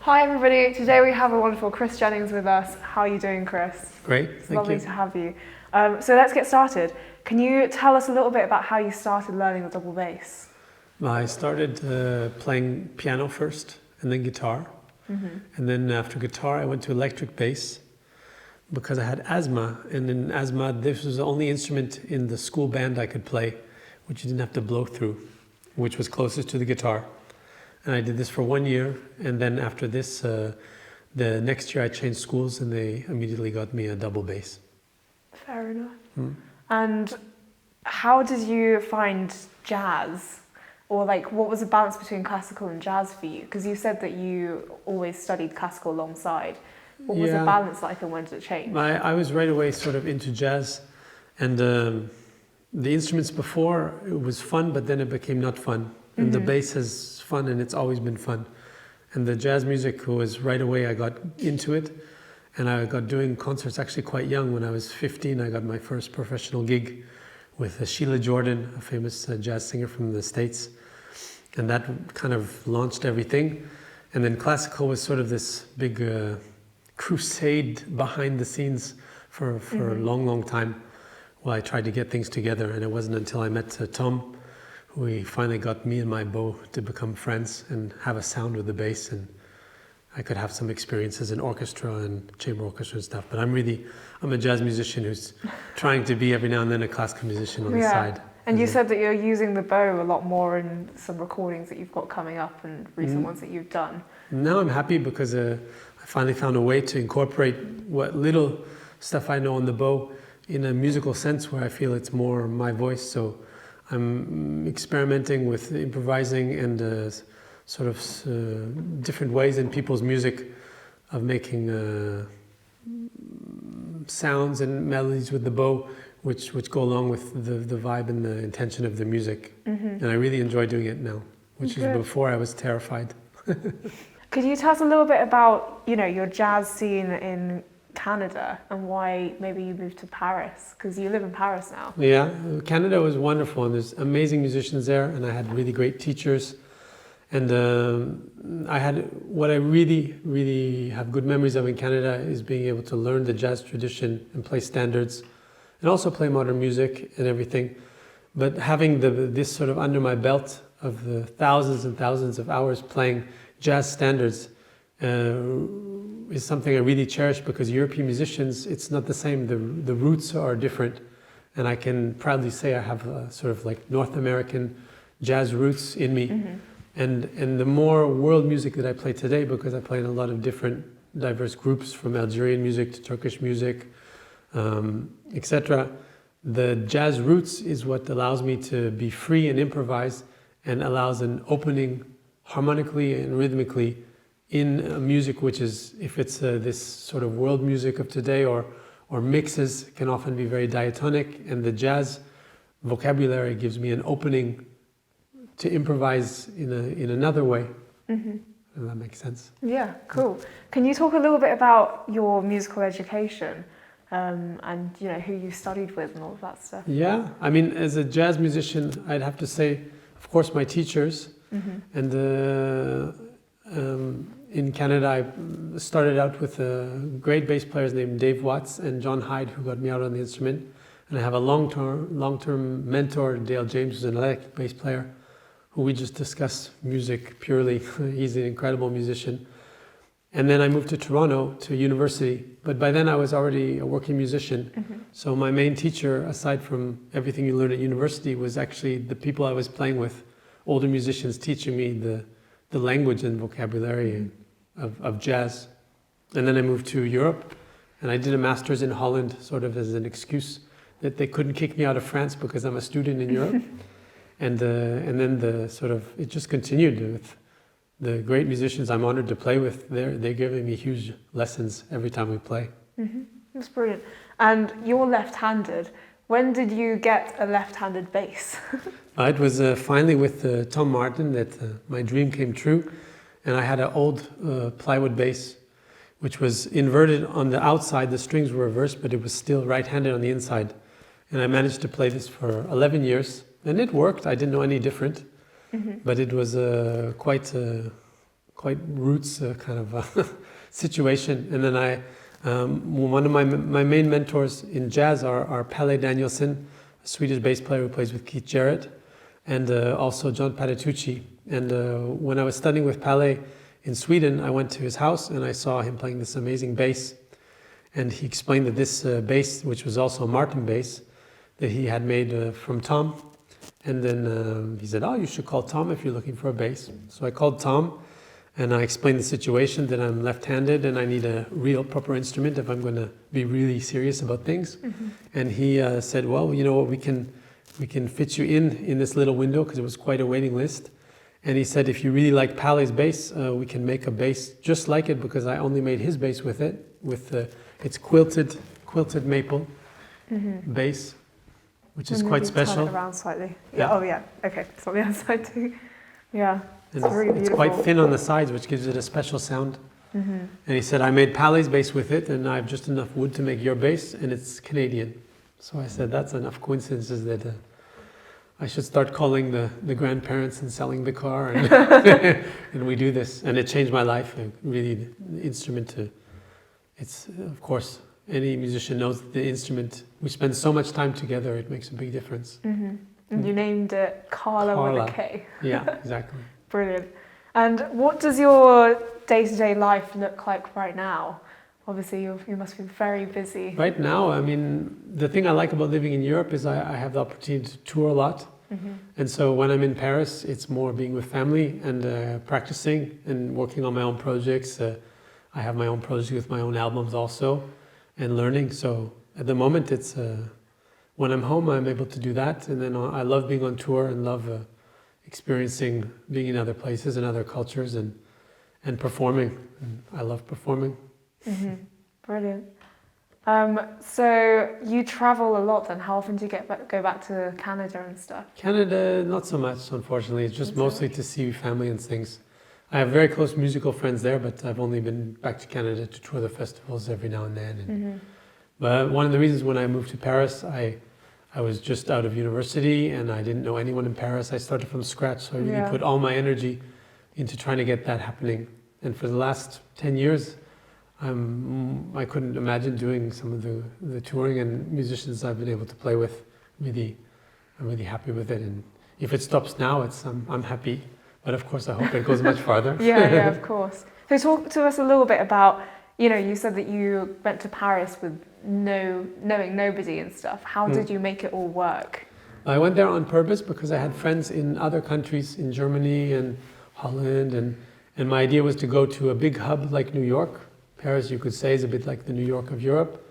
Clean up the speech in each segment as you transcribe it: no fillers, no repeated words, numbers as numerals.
Hi everybody, today we have a wonderful Chris Jennings with us. How are you doing, Chris? Great, It's thank lovely you. to have you. So let's get started. Can you tell us a little bit about how you started learning the double bass? I started playing piano first and then guitar. And then after guitar I went to electric bass because I had asthma, and in asthma this was the only instrument in the school band I could play which you didn't have to blow through, which was closest to the guitar. And I did this for 1 year, and then after this the next year I changed schools and they immediately got me a double bass. Fair enough. And how did you find jazz? Or like, what was the balance between classical and jazz for you? Because you said that you always studied classical alongside. What was the balance like and when did it change? I was right away sort of into jazz, and the instruments before, it was fun, but then it became not fun. And the bass is fun, and it's always been fun. And the jazz music was right away, I got into it. And I got doing concerts actually quite young. When I was 15, I got my first professional gig with Sheila Jordan, a famous jazz singer from the States. And that kind of launched everything. And then classical was sort of this big crusade behind the scenes for a long, long time. While I tried to get things together. And it wasn't until I met Tom, who he finally got me and my bow to become friends and have a sound with the bass, and I could have some experiences in orchestra and chamber orchestra and stuff. But I'm a jazz musician who's trying to be every now and then a classical musician on the side. And you said that you're using the bow a lot more in some recordings that you've got coming up and recent ones that you've done. Now I'm happy because I finally found a way to incorporate what little stuff I know on the bow in a musical sense where I feel it's more my voice. So I'm experimenting with improvising and sort of different ways in people's music of making sounds and melodies with the bow, which go along with the vibe and the intention of the music. And I really enjoy doing it now, which is before I was terrified. Could you tell us a little bit about, your jazz scene in Canada and why maybe you moved to Paris, because you live in Paris now? Yeah, Canada was wonderful, and there's amazing musicians there, and I had really great teachers. And I had what I really have good memories of in Canada is being able to learn the jazz tradition and play standards, and also play modern music and everything. But having this sort of under my belt of the thousands and thousands of hours playing jazz standards is something I really cherish, because European musicians, it's not the same. The roots are different, and I can proudly say I have sort of like North American jazz roots in me. And the more world music that I play today, because I play in a lot of different diverse groups, from Algerian music to Turkish music, etc. The jazz roots is what allows me to be free and improvise, and allows an opening harmonically and rhythmically in music, which is, if it's this sort of world music of today or mixes, can often be very diatonic, and the jazz vocabulary gives me an opening to improvise in another way. If that makes sense. Yeah, cool. Can you talk a little bit about your musical education and who you studied with and all of that stuff? Yeah, I mean, as a jazz musician, I'd have to say, of course, my teachers. And in Canada, I started out with great bass players named Dave Watts and John Hyde, who got me out on the instrument. And I have a long-term mentor, Dale James, who's an electric bass player, who we just discuss music purely. He's an incredible musician. And then I moved to Toronto to university, but by then I was already a working musician. So my main teacher, aside from everything you learn at university, was actually the people I was playing with, older musicians teaching me the language and vocabulary of jazz. And then I moved to Europe, and I did a master's in Holland, sort of as an excuse that they couldn't kick me out of France because I'm a student in Europe. And then it just continued with the great musicians I'm honored to play with. They're giving me huge lessons every time we play. That's brilliant. And you're left-handed. When did you get a left-handed bass? It was finally with Tom Martin that my dream came true. And I had an old plywood bass, which was inverted on the outside. The strings were reversed, but it was still right-handed on the inside. And I managed to play this for 11 years. And it worked. I didn't know any different. But it was quite quite roots kind of situation. And then one of my main mentors in jazz are Pelle Danielsson, a Swedish bass player who plays with Keith Jarrett, and also John Patitucci. And when I was studying with Pelle in Sweden, I went to his house and I saw him playing this amazing bass. And he explained that this bass, which was also a Martin bass, that he had made from Tom. And then he said, oh, you should call Tom if you're looking for a bass. So I called Tom and I explained the situation, that I'm left-handed and I need a real proper instrument if I'm going to be really serious about things. Mm-hmm. And he said, well, you know what, we can fit you in this little window, because it was quite a waiting list. And he said, if you really like Palle's bass, we can make a bass just like it, because I only made his bass with it, with it's quilted maple bass, which is quite special. Turn it around slightly. Yeah. Oh yeah. Okay. It's on the other side too. Yeah. And it's quite thin on the sides, which gives it a special sound. Mm-hmm. And he said, I made Palle's bass with it, and I have just enough wood to make your bass, and it's Canadian. So I said, that's enough coincidences that I should start calling the grandparents and selling the car, and, and we do this. And it changed my life. Really, the instrument, it's, of course, any musician knows that the instrument, we spend so much time together, it makes a big difference. Mm-hmm. And you named it Carla with a K. Yeah, exactly. Brilliant. And what does your day-to-day life look like right now? Obviously, you must be very busy. Right now, I mean, the thing I like about living in Europe is I have the opportunity to tour a lot. Mm-hmm. And so when I'm in Paris, it's more being with family and practicing and working on my own projects. I have my own projects with my own albums also, and learning. So at the moment, it's when I'm home, I'm able to do that. And then I love being on tour and love experiencing being in other places and other cultures and performing. And I love performing. Mm-hmm. Brilliant. So you travel a lot then. How often do you go back to Canada and stuff? Canada, not so much, unfortunately. It's just mostly to see family and things. I have very close musical friends there, but I've only been back to Canada to tour the festivals every now and then. And, but one of the reasons when I moved to Paris, I was just out of university and I didn't know anyone in Paris. I started from scratch, so I really put all my energy into trying to get that happening. And for the last 10 years, I couldn't imagine doing some of the touring, and musicians I've been able to play with. I'm really happy with it. And if it stops now, I'm happy. But of course, I hope it goes much farther. Yeah, of course. So talk to us a little bit about, you said that you went to Paris with knowing nobody and stuff. How did you make it all work? I went there on purpose because I had friends in other countries, in Germany and Holland, and my idea was to go to a big hub like New York. Paris, you could say, is a bit like the New York of Europe.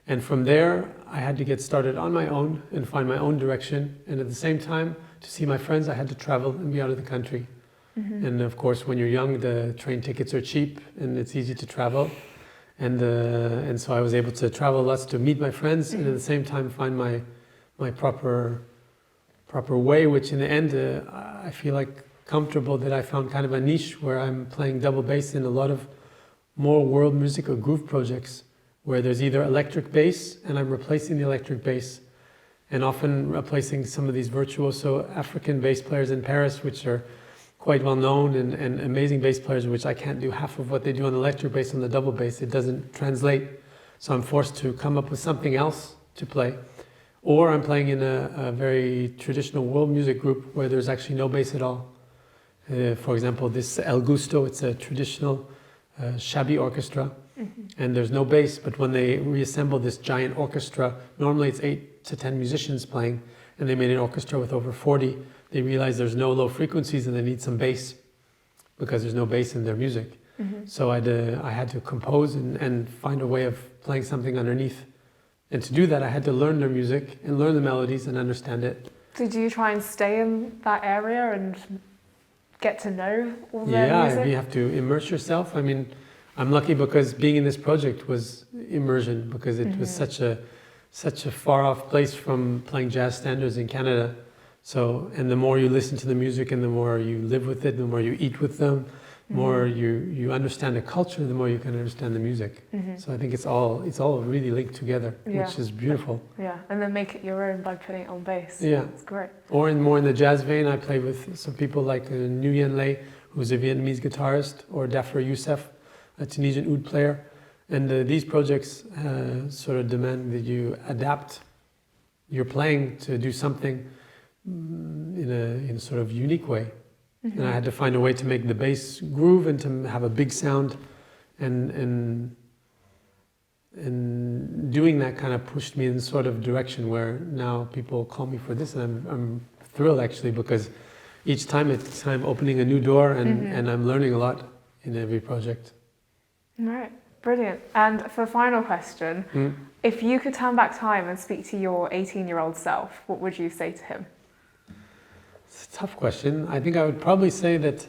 And from there, I had to get started on my own and find my own direction. And at the same time, to see my friends, I had to travel and be out of the country. Mm-hmm. And of course, when you're young, the train tickets are cheap and it's easy to travel. And so I was able to travel lots to meet my friends and at the same time find my proper way, which in the end, I feel like comfortable that I found kind of a niche where I'm playing double bass in a lot of more world music or groove projects where there's either electric bass and I'm replacing the electric bass, and often replacing some of these virtuoso African bass players in Paris, which are quite well known and amazing bass players, which I can't do half of what they do on the electric bass on the double bass. It doesn't translate. So I'm forced to come up with something else to play. Or I'm playing in a very traditional world music group where there's actually no bass at all. For example, this El Gusto, it's a traditional shabby orchestra, and there's no bass, but when they reassemble this giant orchestra, normally it's 8 to 10 musicians playing, and they made an orchestra with over 40, they realized there's no low frequencies and they need some bass because there's no bass in their music. So I had to compose and find a way of playing something underneath. And to do that, I had to learn their music and learn the melodies and understand it. Did you try and stay in that area and get to know all their music? Yeah, you have to immerse yourself. I mean, I'm lucky because being in this project was immersion, because it was such a far off place from playing jazz standards in Canada. So, and the more you listen to the music and the more you live with it, the more you eat with them, the more you understand the culture, the more you can understand the music. So I think it's all really linked together, which is beautiful. Yeah, and then make it your own by putting it on bass. Yeah. It's great. Or more in the jazz vein, I play with some people like Nguyen Le, who's a Vietnamese guitarist, or Dafra Youssef, a Tunisian oud player. And these projects sort of demand that you adapt your playing to do something in a sort of unique way. Mm-hmm. And I had to find a way to make the bass groove and to have a big sound, and doing that kind of pushed me in sort of direction where now people call me for this, and I'm thrilled actually, because each time I'm opening a new door, and I'm learning a lot in every project. Right, brilliant. And for the final question, if you could turn back time and speak to your 18-year-old self, what would you say to him? It's a tough question. I think I would probably say that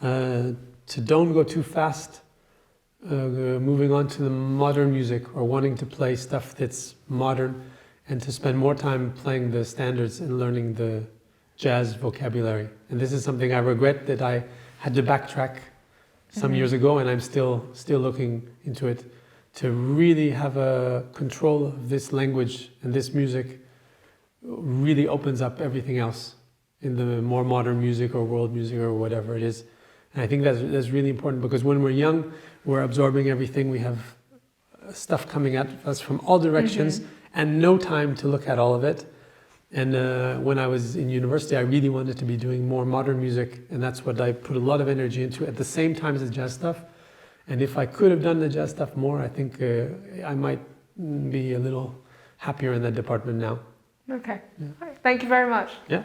to don't go too fast, moving on to the modern music, or wanting to play stuff that's modern, and to spend more time playing the standards and learning the jazz vocabulary. And this is something I regret, that I had to backtrack some years ago, and I'm still looking into it, to really have a control of this language, and this music really opens up everything else in the more modern music or world music or whatever it is. And I think that's really important, because when we're young, we're absorbing everything. We have stuff coming at us from all directions, and no time to look at all of it. And when I was in university, I really wanted to be doing more modern music, and that's what I put a lot of energy into at the same time as the jazz stuff. And if I could have done the jazz stuff more, I think I might be a little happier in that department now. Okay. Yeah. Thank you very much. Yeah.